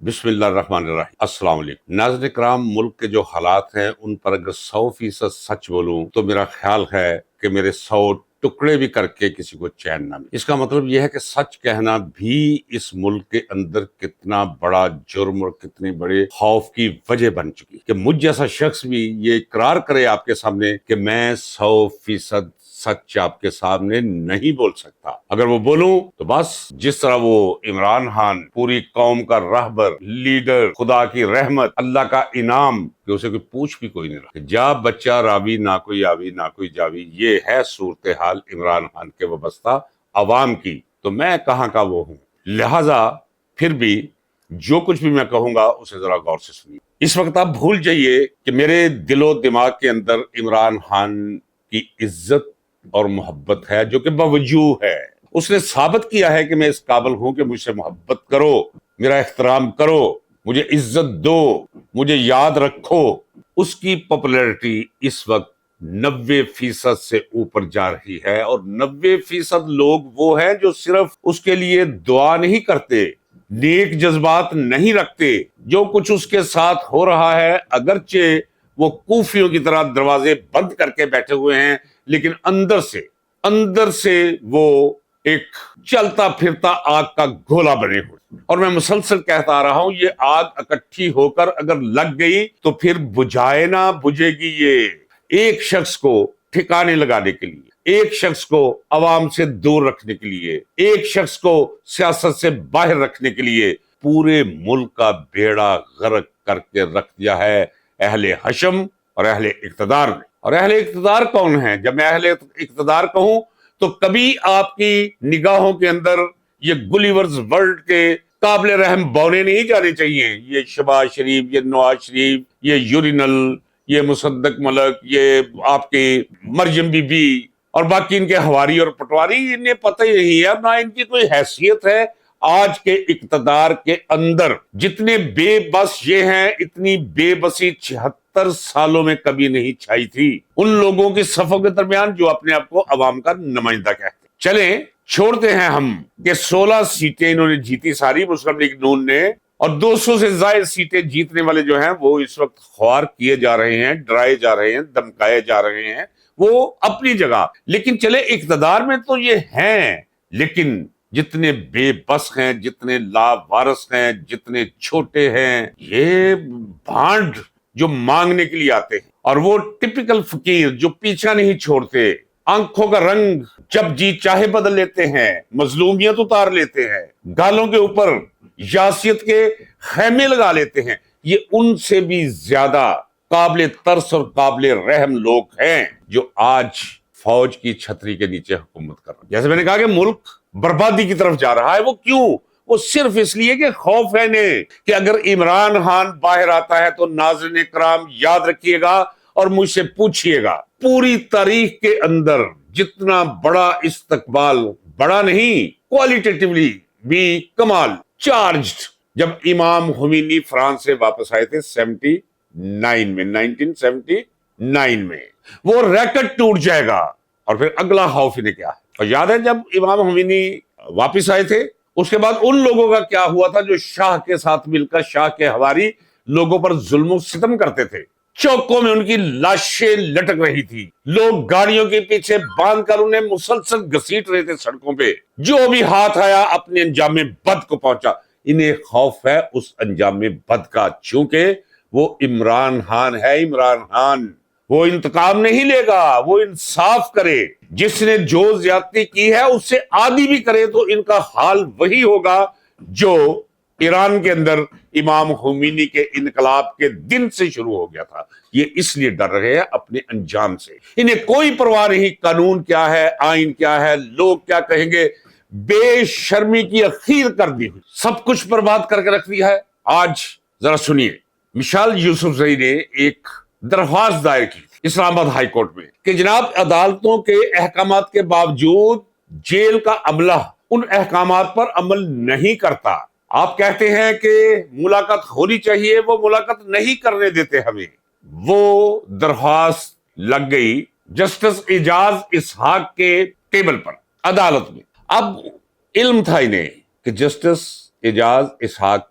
بسم اللہ الرحمن الرحیم۔ السلام علیکم ناظرین کرام، ملک کے جو حالات ہیں ان پر اگر 100% سچ بولوں تو میرا خیال ہے کہ میرے 100 ٹکڑے بھی کر کے کسی کو چین نہ ملے۔ اس کا مطلب یہ ہے کہ سچ کہنا بھی اس ملک کے اندر کتنا بڑا جرم اور کتنی بڑے خوف کی وجہ بن چکی کہ مجھ جیسا شخص بھی یہ اقرار کرے آپ کے سامنے کہ میں 100% سچ آپ کے سامنے نہیں بول سکتا۔ اگر وہ بولوں تو بس جس طرح وہ عمران خان پوری قوم کا رہبر، لیڈر، خدا کی رحمت، اللہ کا انعام کہ اسے کوئی پوچھ بھی کوئی نہیں رہا، جا بچہ راوی نہ کوئی آوی نہ کوئی جاوی، یہ ہے صورتحال عمران خان کے وابستہ عوام کی، تو میں کہاں کا وہ ہوں۔ لہٰذا پھر بھی جو کچھ بھی میں کہوں گا اسے ذرا غور سے سنیے۔ اس وقت آپ بھول جائیے کہ میرے دل و دماغ کے اندر عمران خان کی عزت اور محبت ہے جو کہ باوجود ہے۔ اس نے ثابت کیا ہے کہ میں اس قابل ہوں کہ مجھ سے محبت کرو، میرا احترام کرو، مجھے عزت دو، مجھے یاد رکھو۔ اس کی پاپولیرٹی اس وقت 90% سے اوپر جا رہی ہے، اور 90% لوگ وہ ہیں جو صرف اس کے لیے دعا نہیں کرتے، نیک جذبات نہیں رکھتے۔ جو کچھ اس کے ساتھ ہو رہا ہے، اگرچہ وہ کوفیوں کی طرح دروازے بند کر کے بیٹھے ہوئے ہیں، لیکن اندر سے وہ ایک چلتا پھرتا آگ کا گولا بنے ہوئے۔ اور میں مسلسل کہتا آ رہا ہوں، یہ آگ اکٹھی ہو کر اگر لگ گئی تو پھر بجھائے نہ بجھے گی۔ یہ ایک شخص کو ٹھکانے لگانے کے لیے، ایک شخص کو عوام سے دور رکھنے کے لیے، ایک شخص کو سیاست سے باہر رکھنے کے لیے پورے ملک کا بیڑا غرق کر کے رکھ دیا ہے اہل حشم اور اہل اقتدار نے۔ اور اہل اقتدار کون ہیں؟ جب میں اہل اقتدار کہوں تو کبھی آپ کی نگاہوں کے اندر یہ گلیورز ورلڈ کے قابل رحم بونے نہیں جانے چاہیے۔ یہ شہباز شریف، یہ نواز شریف، یہ یورینل، یہ مصدق ملک، یہ آپ کے مریم بی بی اور باقی ان کے ہواری اور پٹواری، انہیں پتہ ہی نہیں ہے، نہ ان کی کوئی حیثیت ہے۔ آج کے اقتدار کے اندر جتنے بے بس یہ ہیں، اتنی بے بسی 76 سالوں میں کبھی نہیں چھائی تھی ان لوگوں کی صفوں کے درمیان جو اپنے آپ کو عوام کا نمائندہ کہتے ہیں۔ چلیں چھوڑتے ہیں ہم کہ 16 سیٹیں انہوں نے جیتی ساری مسلم لیگ نون نے، اور 200 سے زائد سیٹیں جیتنے والے جو ہیں وہ اس وقت خوار کیے جا رہے ہیں، ڈرائے جا رہے ہیں، دمکائے جا رہے ہیں، وہ اپنی جگہ۔ لیکن چلے اقتدار میں تو یہ ہیں، لیکن جتنے بے بس ہیں، جتنے لاوارث ہیں، جتنے چھوٹے ہیں، یہ بھانڈ جو مانگنے کے لیے آتے ہیں، اور وہ ٹپیکل فقیر جو پیچھا نہیں چھوڑتے، آنکھوں کا رنگ جب جی چاہے بدل لیتے ہیں، مظلومیت اتار لیتے ہیں، گالوں کے اوپر یاسیت کے خیمے لگا لیتے ہیں، یہ ان سے بھی زیادہ قابل ترس اور قابل رحم لوگ ہیں جو آج فوج کی چھتری کے نیچے حکومت کر رہے ہیں۔ جیسے میں نے کہا کہ ملک بربادی کی طرف جا رہا ہے، وہ کیوں؟ وہ صرف اس لیے کہ خوف ہے انہیں کہ اگر عمران خان باہر آتا ہے تو ناظرین کرام یاد رکھیے گا اور مجھ سے پوچھئے گا، پوری تاریخ کے اندر جتنا بڑا استقبال، بڑا نہیں، کوالٹیٹیولی بھی کمال چارجڈ، جب امام خمینی فرانس سے واپس آئے تھے 1979 میں، وہ ریکٹ ٹوٹ جائے گا۔ اور پھر اگلا خوف انہیں کیا ہے؟ اور یاد ہے جب امام خمینی واپس آئے تھے، اس کے بعد ان لوگوں کا کیا ہوا تھا جو شاہ کے ساتھ مل کر شاہ کے ہواری لوگوں پر ظلم و ستم کرتے تھے؟ چوکوں میں ان کی لاشیں لٹک رہی تھی، لوگ گاڑیوں کے پیچھے باندھ کر انہیں مسلسل گھسیٹ رہے تھے سڑکوں پہ، جو بھی ہاتھ آیا اپنے انجام بد کو پہنچا۔ انہیں خوف ہے اس انجام بد کا، چونکہ وہ عمران خان ہے۔ عمران خان وہ انتقام نہیں لے گا، وہ انصاف کرے، جس نے جو زیادتی کی ہے اس سے آدھی بھی کرے تو ان کا حال وہی ہوگا جو ایران کے اندر امام خمینی کے انقلاب کے دن سے شروع ہو گیا تھا۔ یہ اس لیے ڈر رہے ہیں اپنے انجام سے، انہیں کوئی پرواہ نہیں قانون کیا ہے، آئین کیا ہے، لوگ کیا کہیں گے۔ بے شرمی کی اخیر کر دی ہوئی، سب کچھ برباد کر کے رکھ دیا ہے۔ آج ذرا سنیے، مشال یوسفزئی نے ایک درخواست دائر کی اسلام آباد ہائی کورٹ میں کہ جناب عدالتوں کے احکامات کے باوجود جیل کا عملہ ان احکامات پر عمل نہیں کرتا۔ آپ کہتے ہیں کہ ملاقات ہونی چاہیے، وہ ملاقات نہیں کرنے دیتے ہمیں۔ وہ درخواست لگ گئی جسٹس اعجاز اسحاق کے ٹیبل پر عدالت میں۔ اب علم تھا انہیں کہ جسٹس اعجاز اسحاق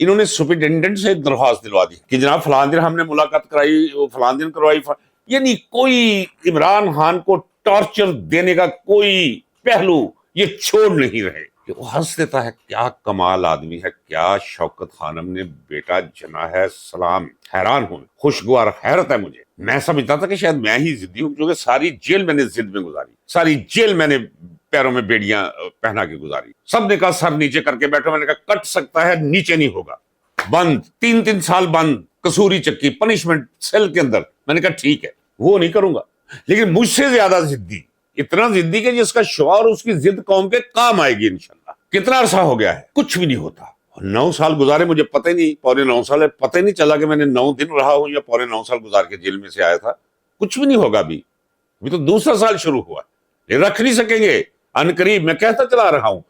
انہوں نے سپرنٹینڈنٹ سے درخواست دلوا دی کہ جناب فلاں دن ہم نے ملاقات کرائی، وہ فلاں دن کروائی، یعنی کوئی عمران خان کو ٹارچر دینے کا کوئی پہلو یہ چھوڑ نہیں رہے. وہ ہنس دیتا ہے، کیا کمال آدمی ہے، کیا شوکت خانم نے بیٹا جنا ہے، سلام. حیران ہوں، خوشگوار حیرت ہے مجھے. میں سمجھتا تھا کہ شاید میں ہی ضدی ہوں، کیونکہ ساری جیل میں نے ضد میں گزاری، ساری جیل میں نے پیروں میں بیڑیاں پہنا کے گزاری. سب نے کہا سر نیچے کر کے بیٹھو، میں نے کہا کٹ سکتا ہے، نیچے نہیں ہوگا. بند 3 سال بند، کسوری چکی، پنشمنٹ سیل کے اندر. میں نے کہا ٹھیک ہے، وہ نہیں کروں گا. لیکن مجھ سے زیادہ ضدی، اتنا ضدی کہ جس کا شعار اس کی ضد قوم کے کام آئے گی انشاءاللہ. کتنا عرصہ ہو گیا ہے، کچھ بھی نہیں ہوتا. 9 سال گزارے، مجھے پتہ ہی نہیں، پونے 9 سال ہے، پتہ ہی نہیں چلا کہ میں نے 9 دن رہا ہوں یا پونے 9 سال گزار کے جیل میں سے آیا تھا. کچھ بھی نہیں ہوگا. ابھی تو دوسرا سال شروع ہوا، یہ رکھ نہیں سکیں گے ان قریب. میں کہتا چلا رہا ہوں،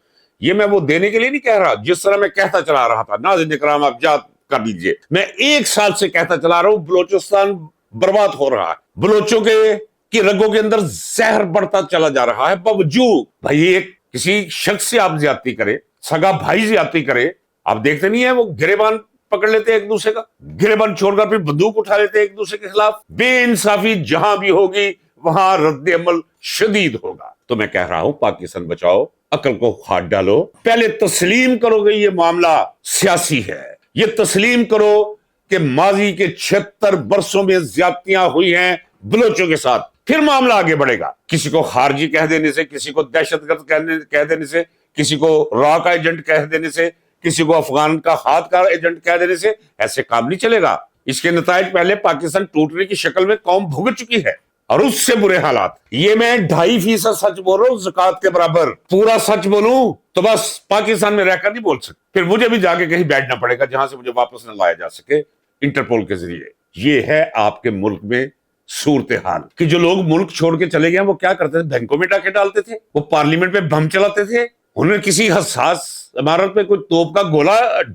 یہ میں وہ دینے کے لیے نہیں کہہ رہا، جس طرح میں کہتا چلا رہا تھا. ناظرین اکرام آپ یاد کر لیجئے، میں 1 سال سے کہتا چلا رہا ہوں بلوچستان برباد ہو رہا ہے، بلوچوں کی رگوں کے اندر زہر بڑھتا چلا جا رہا ہے. باوجود بھائی ایک کسی شخص سے آپ زیادتی کرے، سگا بھائی زیادتی کرے، آپ دیکھتے نہیں ہیں وہ گریبان پکڑ لیتے ایک دوسرے کا، گریبان چھوڑ کر پھر بندوق اٹھا لیتے ایک دوسرے کے خلاف. بے انصافی جہاں بھی ہوگی وہاں رد عمل شدید ہوگا. تو میں کہہ رہا ہوں پاکستان بچاؤ، عقل کو ہاتھ ڈالو. پہلے تسلیم کرو گے یہ معاملہ سیاسی ہے، یہ تسلیم کرو کہ ماضی کے 76 برسوں میں زیادتیاں ہوئی ہیں بلوچوں کے ساتھ، پھر معاملہ آگے بڑھے گا. کسی کو خارجی کہہ دینے سے، کسی کو دہشت گرد کہہ دینے سے، کسی کو را کا ایجنٹ کہہ دینے سے، کسی کو افغان کا ہاتھ کا ایجنٹ کہہ دینے سے ایسے کام نہیں چلے گا. اس کے نتائج پہلے پاکستان ٹوٹنے کی شکل میں قوم بھگت چکی ہے، اور اس سے برے حالات. یہ میں 2.5% سچ بول رہا ہوں زکوٰۃ کے برابر. پورا سچ بولوں تو بس پاکستان میں رہ کر نہیں بول سکتے، پھر مجھے بھی جا کے کہیں بیٹھنا پڑے گا جہاں سے مجھے واپس نہ لایا جا سکے انٹرپول کے ذریعے. یہ ہے آپ کے ملک میں صورتحال کہ جو لوگ ملک چھوڑ کے چلے گئے وہ کیا کرتے تھے؟ بینکوں میں ڈاکے ڈالتے تھے، وہ پارلیمنٹ پہ بم چلاتے تھے. انہوں نے کسی حساس عمارت پہ کوئی توپ کا گولہ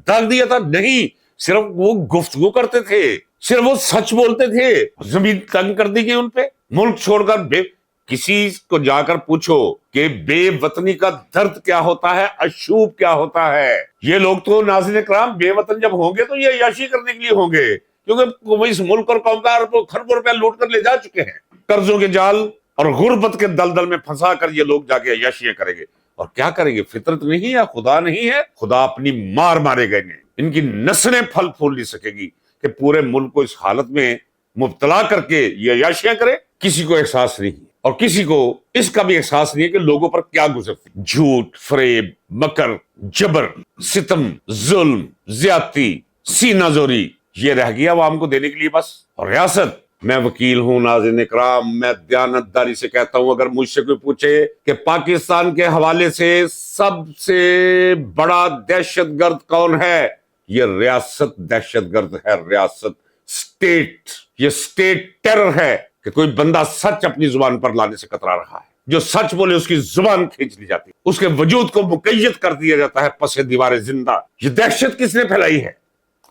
ڈال دیا تھا؟ نہیں، صرف وہ گفتگو کرتے تھے، صرف وہ سچ بولتے تھے. زمین تنگ کر دی گئی ان پہ. ملک چھوڑ کر کسی کو جا کر پوچھو کہ بے وطنی کا درد کیا ہوتا ہے، اشوب کیا ہوتا ہے. یہ لوگ تو ناظرین اکرام بے وطن جب ہوں گے تو یہ عیاشی کرنے کے لیے ہوں گے، کیونکہ اس ملک اور قوم کا کھربوں روپیہ لوٹ کر لے جا چکے ہیں. قرضوں کے جال اور غربت کے دلدل میں پھنسا کر یہ لوگ جا کے عیاشیاں کریں گے. اور کیا کریں گے؟ فطرت نہیں ہے، خدا نہیں ہے، خدا اپنی مار مارے گئے. ان کی نسلیں پھل پھول نہیں سکے گی کہ پورے ملک کو اس حالت میں مبتلا کر کے یہ عیاشیاں کرے. کسی کو احساس نہیں، اور کسی کو اس کا بھی احساس نہیں ہے کہ لوگوں پر کیا گزرتی. جھوٹ، فریب، مکر، جبر، ستم، ظلم، زیادتی، سینہ زوری، یہ رہ گیا عوام کو دینے کے لیے بس. اور ریاست، میں وکیل ہوں ناظرین اکرام، میں دیانت داری سے کہتا ہوں، اگر مجھ سے کوئی پوچھے کہ پاکستان کے حوالے سے سب سے بڑا دہشت گرد کون ہے، یہ ریاست دہشت گرد ہے. ریاست، سٹیٹ، یہ سٹیٹ ٹیرر ہے کہ کوئی بندہ سچ اپنی زبان پر لانے سے کترا رہا ہے. جو سچ بولے اس کی زبان کھینچ لی جاتی ہے، اس کے وجود کو مقید کر دیا جاتا ہے پس دیوار زندہ. یہ دہشت کس نے پھیلائی ہے؟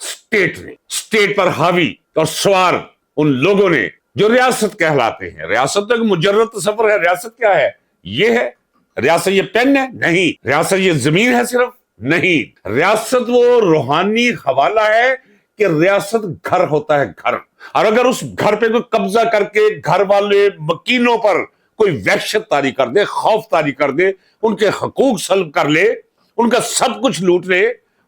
سٹیٹ نے. سٹیٹ پر حاوی اور سوار ان لوگوں نے جو ریاست کہلاتے ہیں. ریاست تو ایک مجرد تصور ہے. ریاست کیا ہے؟ یہ ہے ریاست. یہ پین ہے؟ نہیں. ریاست یہ زمین ہے صرف؟ نہیں. ریاست وہ روحانی حوالہ ہے کہ ریاست گھر ہوتا ہے، گھر. اور اگر اس گھر پہ کوئی قبضہ کر کے گھر والے مکینوں پر کوئی وحشت طاری کر دے، خوف طاری کر دے، ان کے حقوق سلب کر لے، ان کا سب کچھ لوٹ لے،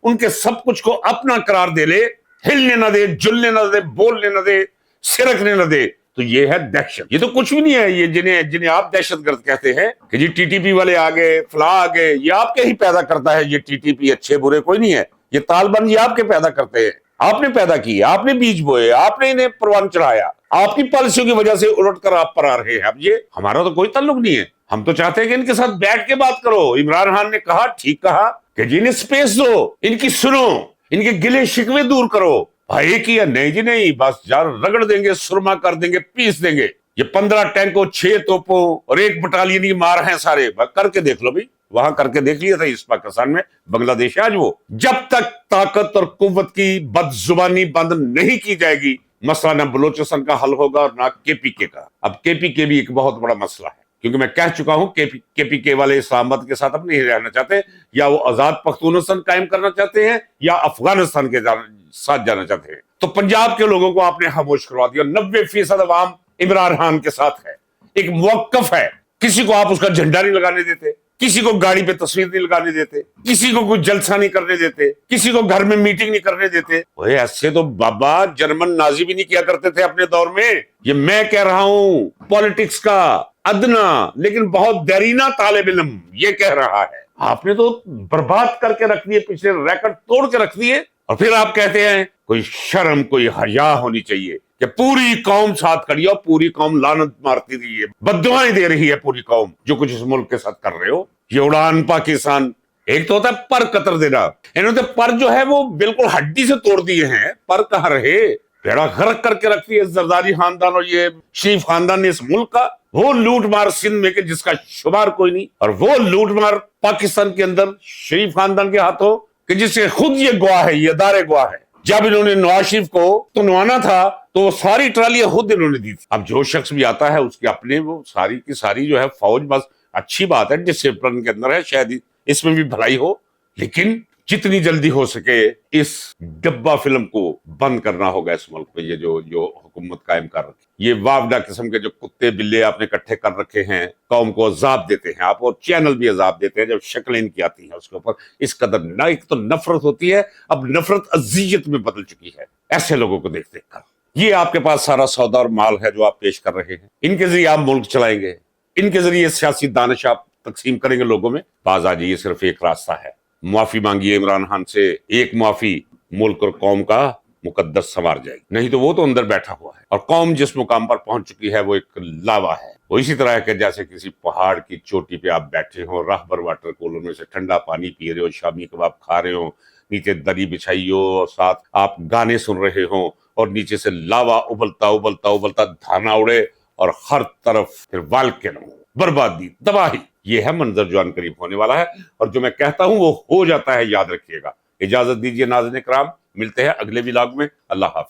ان کے سب کچھ کو اپنا قرار دے لے، ہلنے نہ دے، جلنے نہ دے، بولنے نہ دے، سرکنے نہ دے، تو یہ ہے دہشت. یہ تو کچھ بھی نہیں ہے. یہ جنہیں آپ دہشت گرد کہتے ہیں کہ جی ٹی ٹی پی والے آگے، فلاں آگے، یہ آپ کے ہی پیدا کرتا ہے. یہ ٹی ٹی پی اچھے برے کوئی نہیں ہے. یہ طالبان یہ آپ کے پیدا کرتے ہیں، آپ نے پیدا کی، آپ نے بیج بوئے، آپ نے انہیں پروان چڑھایا، آپ کی پالیسیوں کی وجہ سے الٹ کر آپ پر آ رہے ہیں. اب یہ ہمارا تو کوئی تعلق نہیں ہے. ہم تو چاہتے ہیں کہ ان کے ساتھ بیٹھ کے بات کرو. عمران خان نے کہا، ٹھیک کہا، کہ جی انہیں سپیس دو، ان کی سنو، ان کے گلے شکوے دور کرو. بھائی کیا؟ نہیں جی نہیں، بس یار رگڑ دیں گے، سرما کر دیں گے، پیس دیں گے. یہ 15 ٹینکوں، 6 توپوں اور 1 بٹالین کی مار ہیں سارے. کر کے دیکھ لو بھائی، وہاں کر کے دیکھ لیا تھا اس پاکستان میں. بنگلہ دیش ہے آج وہ. جب تک طاقت اور قوت کی بد زبانی بند نہیں کی جائے گی، مسئلہ نہ بلوچستان کا حل ہوگا اور نہ کے پی کے کا. اب کے پی کے بھی ایک بہت بڑا مسئلہ ہے. کیونکہ میں کہہ چکا ہوں کے پی کے والے اسلام آباد کے ساتھ اب نہیں رہنا چاہتے، یا وہ آزاد پختونستان قائم کرنا چاہتے ہیں یا افغانستان کے ساتھ جانا چاہتے ہیں۔ تو پنجاب کے لوگوں کو آپ نے خاموش کروا دیا، 90% عوام عمران خان کے ساتھ ہے، ایک موقف ہے، کسی کو آپ اس کا جھنڈا نہیں لگانے دیتے، کسی کو گاڑی پہ تصویر نہیں لگانے دیتے، کسی کو کوئی جلسہ نہیں کرنے دیتے، کسی کو گھر میں میٹنگ نہیں کرنے دیتے۔ ایسے تو بابا جرمن نازی بھی نہیں کیا کرتے تھے اپنے دور میں۔ یہ میں کہہ رہا ہوں پالیٹکس کا ادنا لیکن بہت دیرینہ طالب علم یہ کہہ رہا ہے۔ آپ نے تو برباد کر کے رکھ دیے، پچھلے ریکارڈ توڑ کے رکھ دیے، اور پھر آپ کہتے ہیں کوئی شرم کوئی حیا ہونی چاہیے کہ پوری قوم ساتھ کھڑی ہے، پوری قوم لعنت مارتی رہی ہے، بددعائیں دے رہی ہے پوری قوم جو کچھ اس ملک کے ساتھ کر رہے ہو۔ یہ اڑان پاکستان، ایک تو ہوتا ہے پر قطر دینا، انہوں نے پر جو ہے وہ بالکل ہڈی سے توڑ دیے ہیں، پر کہاں رہے، بیڑا غرق کر کے رکھتی ہے زرداری خاندان اور یہ شریف خاندان نے اس ملک کا۔ وہ لوٹ مار سندھ میں کہ جس کا شمار کوئی نہیں، اور وہ لوٹ مار پاکستان کے اندر شریف خاندان کے ہاتھوں کہ جس سے خود یہ گواہ ہے، یہ ادارے گواہ ہے۔ جب انہوں نے نواز شریف کو تنوانا تھا تو وہ ساری ٹرالیاں خود انہوں نے دی تھی۔ اب جو شخص بھی آتا ہے اس کے اپنے وہ ساری کی ساری جو ہے فوج، بس اچھی بات ہے ڈسپلن کے اندر ہے، شاید اس میں بھی بھلائی ہو، لیکن جتنی جلدی ہو سکے اس ڈبہ فلم کو بند کرنا ہوگا اس ملک میں۔ یہ جو حکومت قائم کر رکھی، یہ وافدہ قسم کے جو کتے بلے آپ نے اکٹھے کر رکھے ہیں، قوم کو عذاب دیتے ہیں آپ، اور چینل بھی عذاب دیتے ہیں جب شکلیں ان کی آتی ہیں اس کے اوپر اس قدر نہ ایک تو نفرت ہوتی ہے، اب نفرت اذیت میں بدل چکی ہے ایسے لوگوں کو دیکھ دیکھ کر۔ یہ آپ کے پاس سارا سودا اور مال ہے جو آپ پیش کر رہے ہیں، ان کے ذریعے آپ ملک چلائیں گے، ان کے ذریعے سیاسی دانش آپ تقسیم کریں گے لوگوں میں۔ باز آ جائیے، صرف ایک راستہ ہے، معافی مانگیے عمران خان سے، ایک معافی ملک اور قوم کا مقدس سنوار جائے گی، نہیں تو وہ تو اندر بیٹھا ہوا ہے، اور قوم جس مقام پر پہنچ چکی ہے وہ ایک لاوا ہے۔ وہ اسی طرح ہے کہ جیسے کسی پہاڑ کی چوٹی پہ آپ بیٹھے ہوں، راہبر واٹر کولر میں سے ٹھنڈا پانی پی رہے ہو، شامی کباب کھا رہے ہو، نیچے دری بچھائی ہو اور ساتھ آپ گانے سن رہے ہوں، اور نیچے سے لاوا ابلتا ابلتا ابلتا دھانا اڑے اور ہر طرف پھر والکن ہو، بربادی، تباہی۔ یہ ہے منظر جو ان قریب ہونے والا ہے، اور جو میں کہتا ہوں وہ ہو جاتا ہے، یاد رکھیے گا۔ اجازت دیجیے ناظرین کرام، ملتے ہیں اگلے ولاگ میں۔ اللہ حافظ۔